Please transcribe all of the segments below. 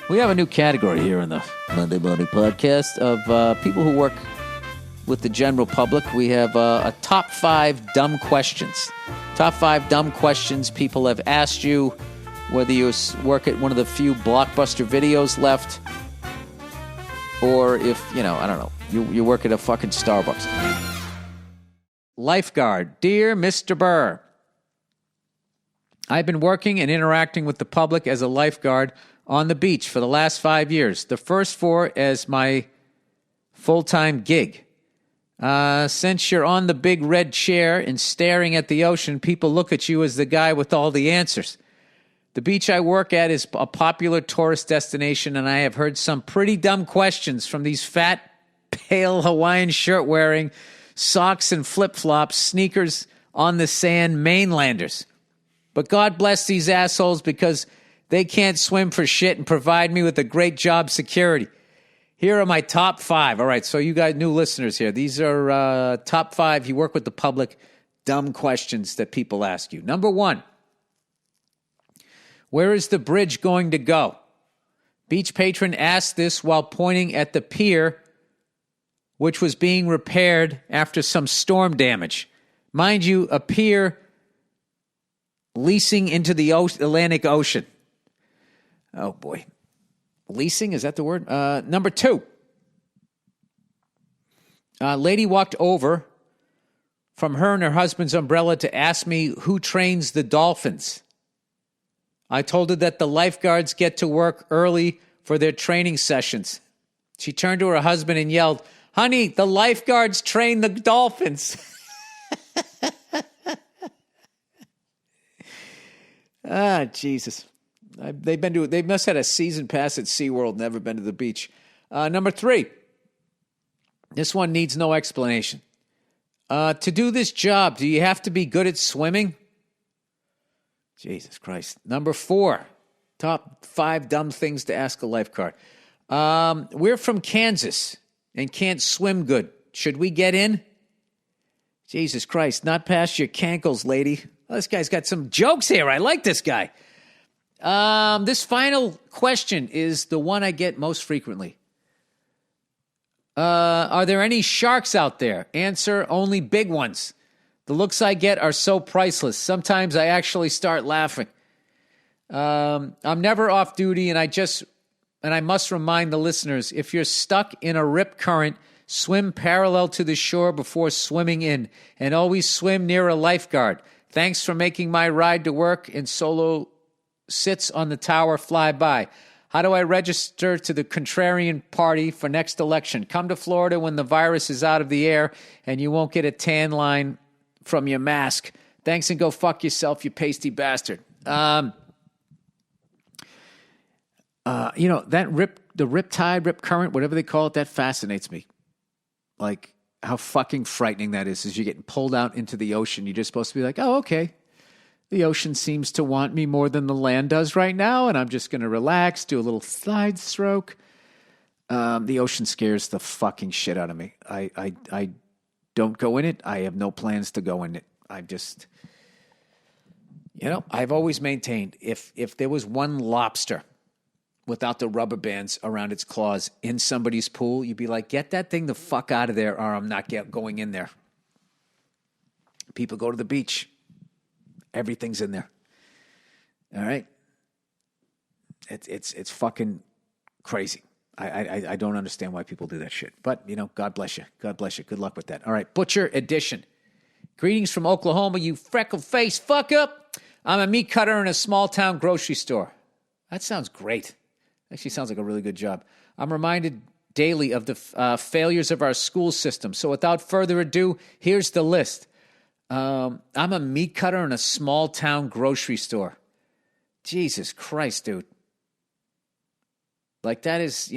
We have a new category here in the Monday Morning Podcast of people who work with the general public. We have a top 5 dumb questions. Top 5 dumb questions people have asked you, whether you work at one of the few Blockbuster videos left, or if, I don't know, you work at a fucking Starbucks. Lifeguard. Dear Mr. Burr, I've been working and interacting with the public as a lifeguard on the beach for the last 5 years. The first 4 as my full-time gig. Since you're on the big red chair and staring at the ocean, people look at you as the guy with all the answers. The beach I work at is a popular tourist destination, and I have heard some pretty dumb questions from these fat, pale Hawaiian shirt-wearing, socks and flip-flops, sneakers on the sand mainlanders. But God bless these assholes because they can't swim for shit and provide me with a great job security. Here are my top 5. All right, so you guys, new listeners here. These are top 5, you work with the public, dumb questions that people ask you. Number 1, where is the bridge going to go? Beach patron asked this while pointing at the pier, which was being repaired after some storm damage. Mind you, a pier leasing into the Atlantic Ocean. Oh, boy. Leasing, is that the word? Number 2. A lady walked over from her and her husband's umbrella to ask me who trains the dolphins. I told her that the lifeguards get to work early for their training sessions. She turned to her husband and yelled, "Honey, the lifeguards train the dolphins." Jesus. They must have had a season pass at SeaWorld, never been to the beach. Number 3. This one needs no explanation. To do this job, do you have to be good at swimming? Jesus Christ. Number 4. Top 5 dumb things to ask a lifeguard. We're from Kansas and can't swim good. Should we get in? Jesus Christ. Not past your cankles, lady. Oh, this guy's got some jokes here. I like this guy. This final question is the one I get most frequently. Are there any sharks out there? Answer, only big ones. The looks I get are so priceless. Sometimes I actually start laughing. I'm never off duty, and I must remind the listeners, if you're stuck in a rip current, swim parallel to the shore before swimming in, and always swim near a lifeguard. Thanks for making my ride to work and solo sits on the tower fly by. How do I register to the contrarian party for next election? Come to Florida when the virus is out of the air and you won't get a tan line from your mask. Thanks, and go fuck yourself, you pasty bastard. That the rip tide, rip current, whatever they call it, that fascinates me. Like how fucking frightening that is as you're getting pulled out into the ocean. You're just supposed to be like, oh, okay. The ocean seems to want me more than the land does right now, and I'm just going to relax, do a little side stroke. The ocean scares the fucking shit out of me. I don't go in it. I have no plans to go in it. I've always maintained if there was one lobster without the rubber bands around its claws in somebody's pool, you'd be like, get that thing the fuck out of there, or I'm not going in there. People go to the beach. Everything's in there. All right? It's fucking crazy. I don't understand why people do that shit. But, God bless you. God bless you. Good luck with that. All right, Butcher Edition. Greetings from Oklahoma, you freckle-faced fuck-up. I'm a meat cutter in a small-town grocery store. That sounds great. Actually sounds like a really good job. I'm reminded daily of the failures of our school system. So without further ado, here's the list. I'm a meat cutter in a small-town grocery store. Jesus Christ, dude. Like, that is,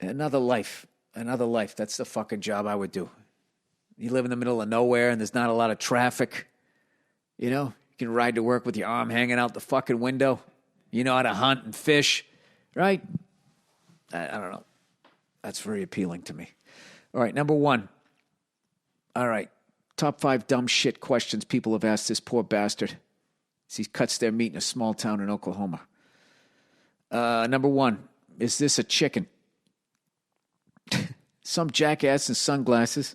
another life. Another life. That's the fucking job I would do. You live in the middle of nowhere and there's not a lot of traffic. You can ride to work with your arm hanging out the fucking window. You know how to hunt and fish, right? I don't know. That's very appealing to me. All right, number 1. All right, top 5 dumb shit questions people have asked this poor bastard as he cuts their meat in a small town in Oklahoma. Number 1, is this a chicken? Some jackass in sunglasses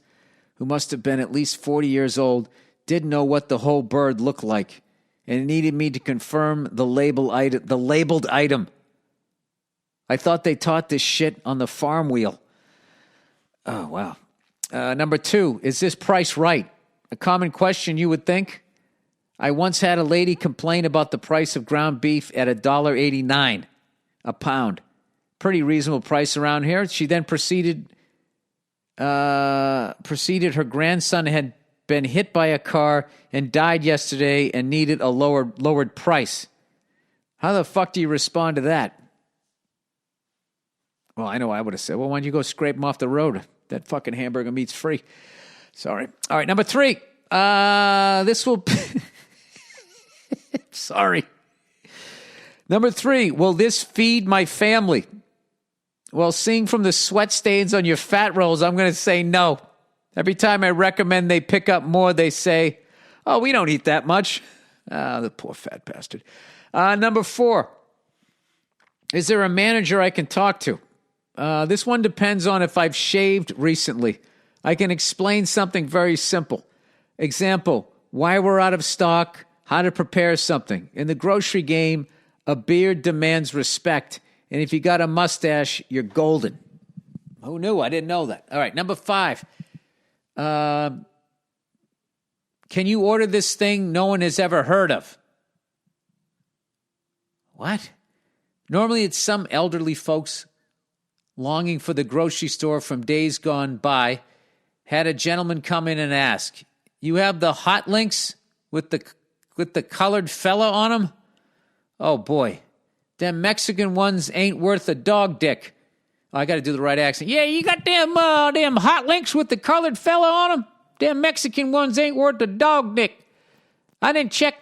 who must have been at least 40 years old didn't know what the whole bird looked like and needed me to confirm the labeled item. I thought they taught this shit on the farm wheel. Oh, wow. Number 2, is this price right? A common question, you would think. I once had a lady complain about the price of ground beef at $1.89 a pound. Pretty reasonable price around here. She then proceeded her grandson had been hit by a car and died yesterday and needed a lowered price. How the fuck do you respond to that? Well, I know I would have said, well, why don't you go scrape him off the road? That fucking hamburger meat's free. Sorry. All right, number 3. This will... Sorry. Number 3, will this feed my family? Well, seeing from the sweat stains on your fat rolls, I'm going to say no. Every time I recommend they pick up more, they say, oh, we don't eat that much. The poor fat bastard. Number 4, is there a manager I can talk to? This one depends on if I've shaved recently. I can explain something very simple. Example, why we're out of stock, how to prepare something. In the grocery game, a beard demands respect. And if you got a mustache, you're golden. Who knew? I didn't know that. All right, number 5. Can you order this thing no one has ever heard of? What? Normally it's some elderly folks longing for the grocery store from days gone by. Had a gentleman come in and ask, you have the hot links with the colored fella on them? Oh, boy. Them Mexican ones ain't worth a dog dick. Oh, I got to do the right accent. Yeah, you got them hot links with the colored fella on them? Them Mexican ones ain't worth a dog dick. I didn't check,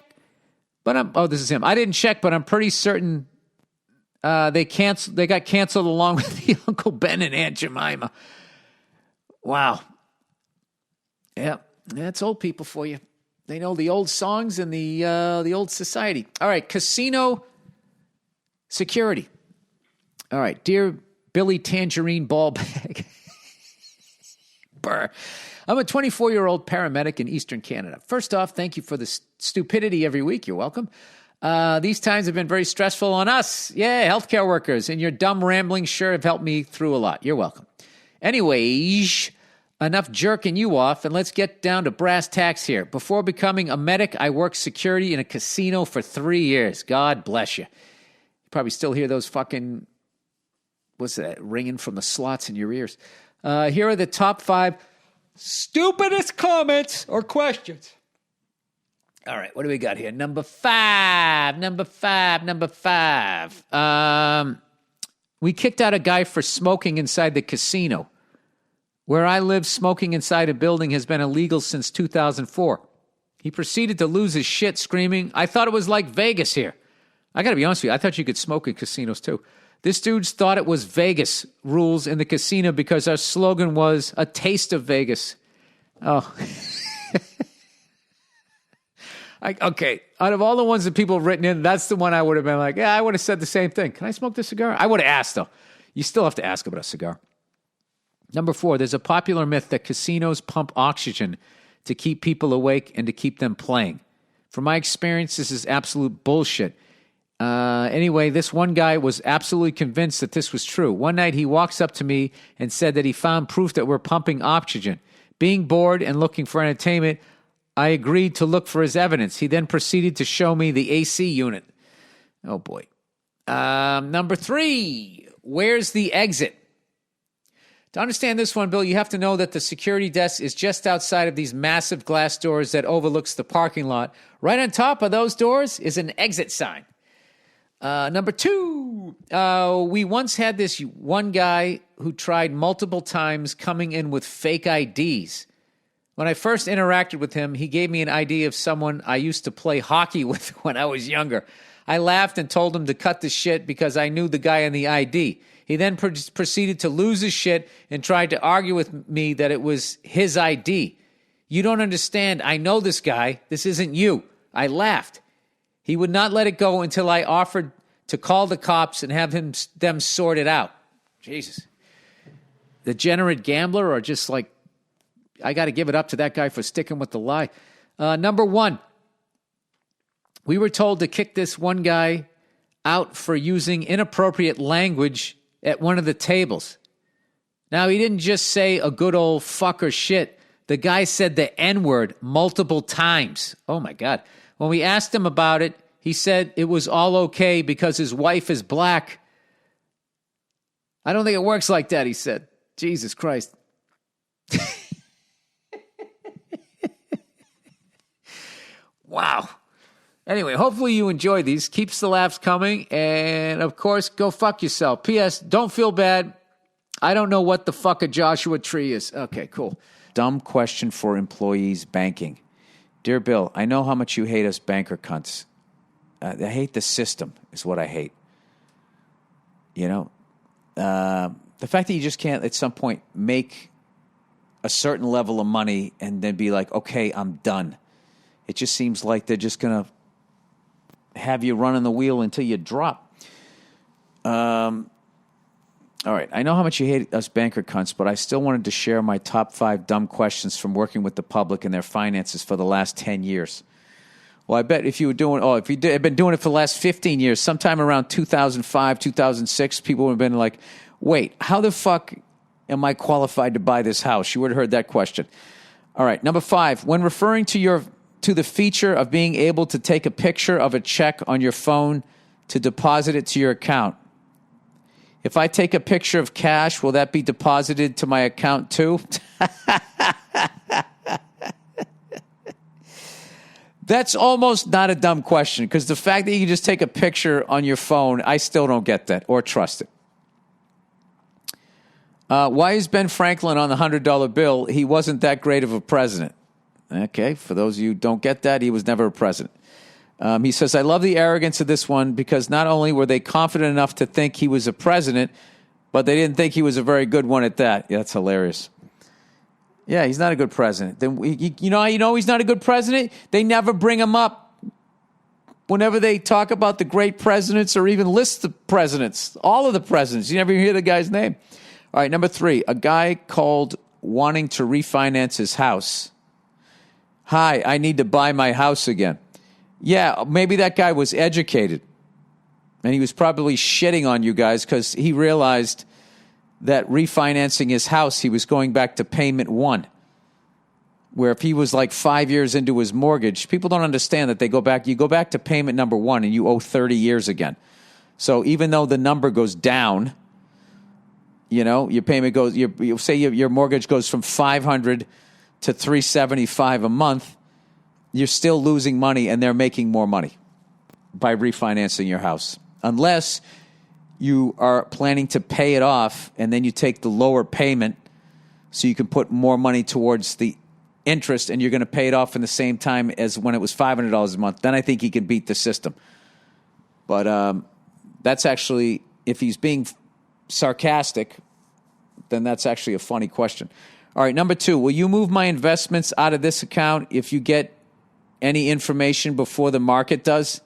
but this is him. I didn't check, but I'm pretty certain they got canceled along with the Uncle Ben and Aunt Jemima. Wow. Yeah, that's old people for you. They know the old songs and the old society. All right, casino security. All right, dear Billy Tangerine Ballbag. Burr. I'm a 24-year-old paramedic in Eastern Canada. First off, thank you for the stupidity every week. You're welcome. These times have been very stressful on us. Yeah, healthcare workers. And your dumb ramblings sure have helped me through a lot. You're welcome. Anyways, enough jerking you off, and let's get down to brass tacks here. Before becoming a medic, I worked security in a casino for 3 years. God bless you. You probably still hear those fucking, what's that, ringing from the slots in your ears. Here are the top 5 stupidest comments or questions. All right, what do we got here? Number 5. We kicked out a guy for smoking inside the casino. Where I live, smoking inside a building has been illegal since 2004. He proceeded to lose his shit, screaming, I thought it was like Vegas here. I got to be honest with you, I thought you could smoke in casinos too. This dude thought it was Vegas rules in the casino because our slogan was a taste of Vegas. Oh. Okay, out of all the ones that people have written in, that's the one I would have been like, yeah, I would have said the same thing. Can I smoke this cigar? I would have asked, though. You still have to ask about a cigar. Number 4, there's a popular myth that casinos pump oxygen to keep people awake and to keep them playing. From my experience, this is absolute bullshit. Anyway, this one guy was absolutely convinced that this was true. One night he walks up to me and said that he found proof that we're pumping oxygen. Being bored and looking for entertainment, I agreed to look for his evidence. He then proceeded to show me the AC unit. Oh, boy. Number 3, where's the exit? To understand this one, Bill, you have to know that the security desk is just outside of these massive glass doors that overlooks the parking lot. Right on top of those doors is an exit sign. Number 2, we once had this one guy who tried multiple times coming in with fake IDs. When I first interacted with him, he gave me an ID of someone I used to play hockey with when I was younger. I laughed and told him to cut the shit because I knew the guy in the ID. He then proceeded to lose his shit and tried to argue with me that it was his ID. You don't understand. I know this guy. This isn't you. I laughed. He would not let it go until I offered to call the cops and have them sort it out. Jesus. Degenerate gambler, or just like, I got to give it up to that guy for sticking with the lie. Number 1, we were told to kick this one guy out for using inappropriate language at one of the tables. Now, he didn't just say a good old fuck or shit. The guy said the N-word multiple times. Oh, my God. When we asked him about it, he said it was all okay because his wife is black. I don't think it works like that, he said. Jesus Christ. Wow. Anyway, hopefully you enjoy these. Keeps the laughs coming. And, of course, go fuck yourself. P.S. Don't feel bad. I don't know what the fuck a Joshua tree is. Okay, cool. Dumb question for employees banking. Dear Bill, I know how much you hate us banker cunts. I hate the system is what I hate. You know? The fact that you just can't, at some point, make a certain level of money and then be like, okay, I'm done. It just seems like they're just going to have you running the wheel until you drop. All right. I know how much you hate us banker cunts, but I still wanted to share my top 5 dumb questions from working with the public and their finances for the last 10 years. Well, I bet if you had been doing it for the last 15 years, sometime around 2005, 2006, people would have been like, wait, how the fuck am I qualified to buy this house? You would have heard that question. All right. Number 5, when referring to the feature of being able to take a picture of a check on your phone to deposit it to your account. If I take a picture of cash, will that be deposited to my account too? That's almost not a dumb question, because the fact that you can just take a picture on your phone, I still don't get that or trust it. Why is Ben Franklin on the $100 bill? He wasn't that great of a president. Okay, for those of you who don't get that, he was never a president. He says, I love the arrogance of this one because not only were they confident enough to think he was a president, but they didn't think he was a very good one at that. Yeah, that's hilarious. Yeah, he's not a good president. Then you know he's not a good president? They never bring him up whenever they talk about the great presidents or even list the presidents, all of the presidents. You never hear the guy's name. All right, number 3, a guy called wanting to refinance his house. Hi, I need to buy my house again. Yeah, maybe that guy was educated. And he was probably shitting on you guys because he realized that refinancing his house, he was going back to payment 1. Where if he was like 5 years into his mortgage, people don't understand that you go back to payment number 1 and you owe 30 years again. So even though the number goes down, you know, your payment goes, you say your mortgage goes from $500 to $375 a month, you're still losing money and they're making more money by refinancing your house. Unless you are planning to pay it off and then you take the lower payment so you can put more money towards the interest and you're going to pay it off in the same time as when it was $500 a month, then I think he can beat the system. But that's actually, if he's being sarcastic, then that's actually a funny question. All right, number 2, will you move my investments out of this account if you get any information before the market does?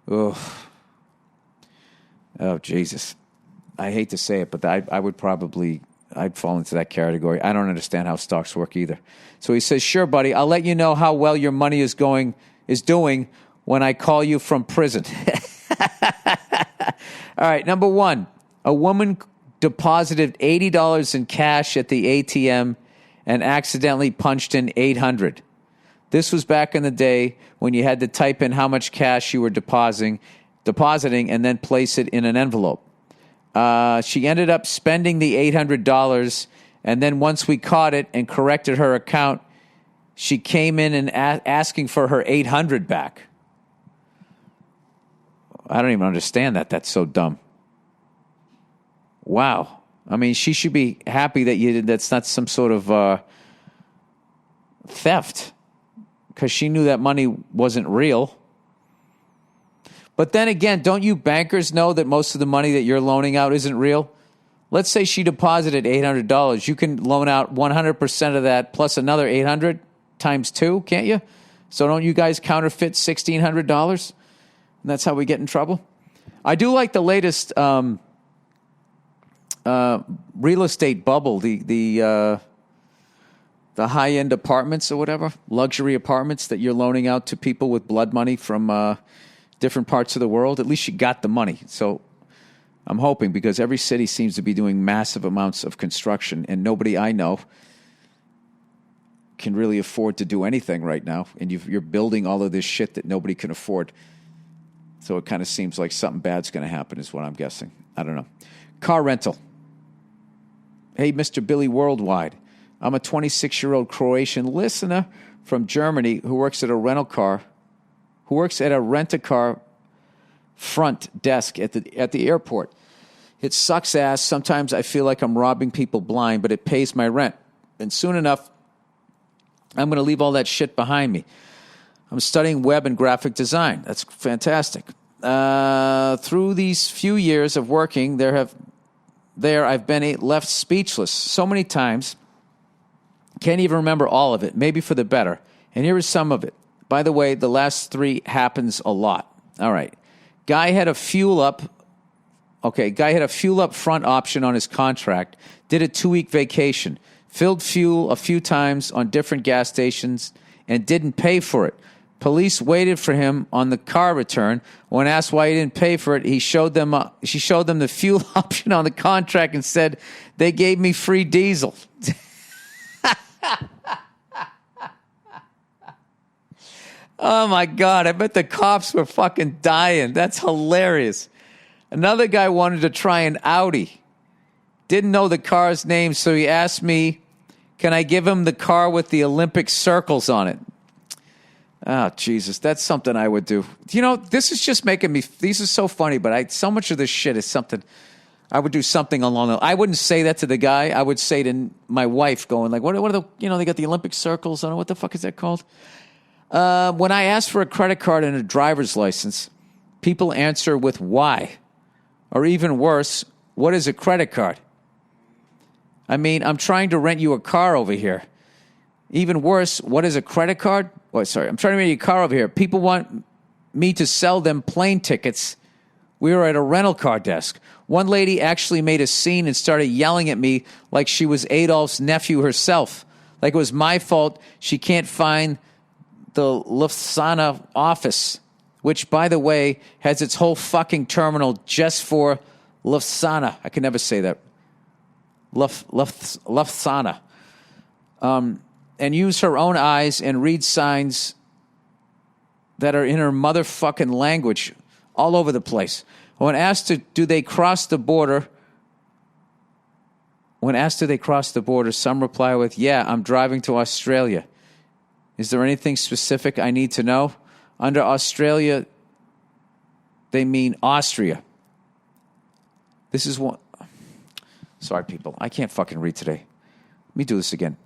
Oh, Jesus. I hate to say it, but I'd fall into that category. I don't understand how stocks work either. So he says, sure, buddy, I'll let you know how well your money is doing when I call you from prison. All right, number 1, a woman deposited $80 in cash at the ATM and accidentally punched in $800. This was back in the day when you had to type in how much cash you were depositing and then place it in an envelope. She ended up spending the $800, and then once we caught it and corrected her account, she came in and asking for her $800 back. I don't even understand that. That's so dumb. Wow. I mean, she should be happy that's not some sort of theft, because she knew that money wasn't real. But then again, don't you bankers know that most of the money that you're loaning out isn't real? Let's say she deposited $800. You can loan out 100% of that plus another $800 times 2, can't you? So don't you guys counterfeit $1,600? And that's how we get in trouble? I do like the latest real estate bubble, the high-end apartments or whatever, luxury apartments that you're loaning out to people with blood money from different parts of the world. At least you got the money. So I'm hoping, because every city seems to be doing massive amounts of construction, and nobody I know can really afford to do anything right now. And you're building all of this shit that nobody can afford. So it kind of seems like something bad's going to happen is what I'm guessing. I don't know. Car rental. Hey, Mr. Billy Worldwide. I'm a 26-year-old Croatian listener from Germany who works at a rent-a-car front desk at the airport. It sucks ass. Sometimes I feel like I'm robbing people blind, but it pays my rent. And soon enough, I'm going to leave all that shit behind me. I'm studying web and graphic design. That's fantastic. Through these few years of working, I've been left speechless so many times. Can't even remember all of it, maybe for the better. And here is some of it. By the way, the last three happens a lot. All right. Guy had a fuel up front option on his contract, did a 2-week vacation, filled fuel a few times on different gas stations, and didn't pay for it. Police waited for him on the car return. When asked why he didn't pay for it, she showed them the fuel option on the contract and said, "They gave me free diesel." Oh, my God. I bet the cops were fucking dying. That's hilarious. Another guy wanted to try an Audi. Didn't know the car's name, so he asked me, can I give him the car with the Olympic circles on it? Oh, Jesus. That's something I would do. You know, this is just making me... These are so funny, but so much of this shit is something... I would do something along the... I wouldn't say that to the guy. I would say to my wife, going like, what are the... You know, they got the Olympic circles on it. What the fuck is that called? When I ask for a credit card and a driver's license, people answer with why. Or even worse, what is a credit card? I mean, I'm trying to rent you a car over here. Even worse, what is a credit card? Oh, sorry, I'm trying to rent you a car over here. People want me to sell them plane tickets. We were at a rental car desk. One lady actually made a scene and started yelling at me like she was Adolf's nephew herself. Like it was my fault she can't find the Lufthansa office, which, by the way, has its whole fucking terminal just for Lufthansa. I can never say that. Lufthansa. And use her own eyes and read signs that are in her motherfucking language all over the place. When asked do they cross the border, some reply with, yeah, I'm driving to Australia. Is there anything specific I need to know? Under Australia, they mean Austria. This is one... Sorry, people. I can't fucking read today. Let me do this again.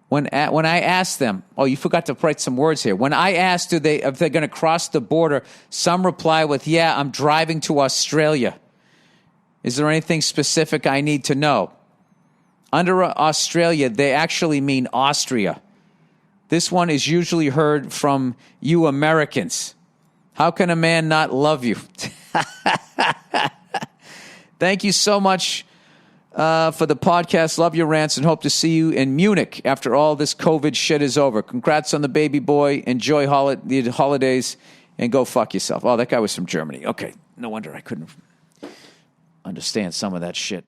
When I asked them... Oh, you forgot to write some words here. When I asked if they're going to cross the border, some reply with, yeah, I'm driving to Australia. Is there anything specific I need to know? Under Australia, they actually mean Austria. This one is usually heard from you Americans. How can a man not love you? Thank you so much for the podcast. Love your rants and hope to see you in Munich after all this COVID shit is over. Congrats on the baby boy. Enjoy the holidays and go fuck yourself. Oh, that guy was from Germany. Okay, no wonder I couldn't understand some of that shit.